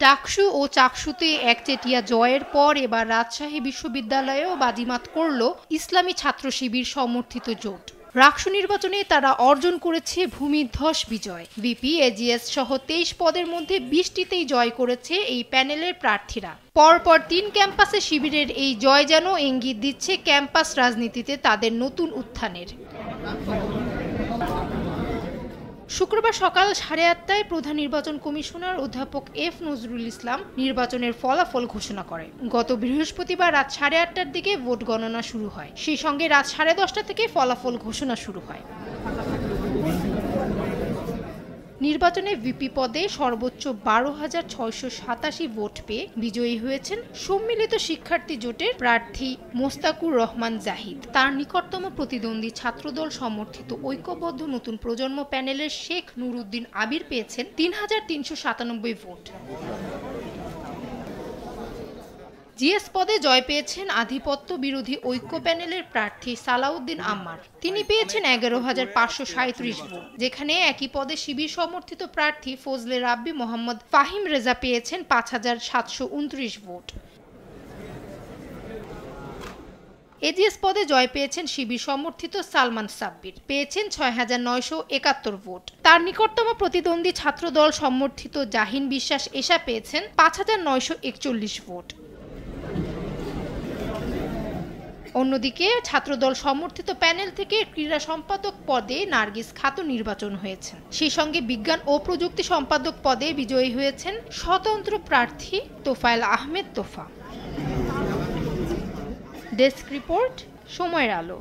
ডাকসু ও চাকসুতে একচেটিয়া জয়ের পর এবার রাজশাহী বিশ্ববিদ্যালয়েও বাজিমাত করল ইসলামী ছাত্র শিবির সমর্থিত জোট। রাকসু নির্বাচনে তারা অর্জন করেছে ভূমিধ্বস বিজয়। ভিপি, এজিএস সহ ২৩ পদের মধ্যে ২০টিতেই জয় করেছে এই প্যানেলের প্রার্থীরা। পরপর ৩ ক্যাম্পাসে শিবিরের এই জয় যেন ইঙ্গিত দিচ্ছে ক্যাম্পাস রাজনীতিতে তাদের নতুন উত্থানের। শুক্রবার সকাল ৮:৩০টায় প্রধান নির্বাচন কমিশনার অধ্যাপক এফ নজরুল ইসলাম নির্বাচনের ফলাফল ঘোষণা করেন। গত বৃহস্পতিবার রাত ৮:৩০টার দিকে ভোট গণনা শুরু হয়। সেই সঙ্গে রাত ১০:৩০টা থেকে ফলাফল ঘোষণা শুরু হয়। নির্বাচনে ভিপি পদে সর্বোচ্চ ১২,৬৮৭ ভোট পেয়ে বিজয়ী হয়েছেন সম্মিলিত শিক্ষার্থী জোটের প্রার্থী মোস্তাকুর রহমান জাহিদ। তার নিকটতম প্রতিদ্বন্দ্বী ছাত্রদল সমর্থিত ঐক্যবদ্ধ নতুন প্রজন্ম প্যানেলের শেখ নুরুদ্দিন আবির পেয়েছেন ৩,৩৯৭ ভোট। জিএস পদে জয় পেয়েছেন আধিপত্য বিরোধী ঐক্য প্যানেলের প্রার্থী সালাউদ্দিন আম্মার। তিনি পেয়েছেন ১১,৫৩৭ ভোট, যেখানে একই পদে শিবির সমর্থিত প্রার্থী ফজলে রাব্বি মোহাম্মদ ফাহিম রেজা পেয়েছেন ৫,৭২৯ ভোট। এজিএস পদে জয় পেয়েছেন শিবির সমর্থিত সালমান সাব্বির, পেয়েছেন ৬,৯৭১ ভোট। তার নিকটতম প্রতিদ্বন্দ্বী ছাত্রদল সমর্থিত জাহিন বিশ্বাস এশা পেয়েছেন ৫,৯৪১ ভোট। অন্যদিকে ছাত্রদল সমর্থিত প্যানেল থেকে ক্রীড়া সম্পাদক পদে নার্গিস খাতুন নির্বাচন হয়েছেন। সেই সঙ্গে বিজ্ঞান ও প্রযুক্তি সম্পাদক পদে বিজয়ী হয়েছেন স্বতন্ত্র প্রার্থী তোফায়েল আহমেদ তোফা। ডেস্ক রিপোর্ট, সময়ের আলো।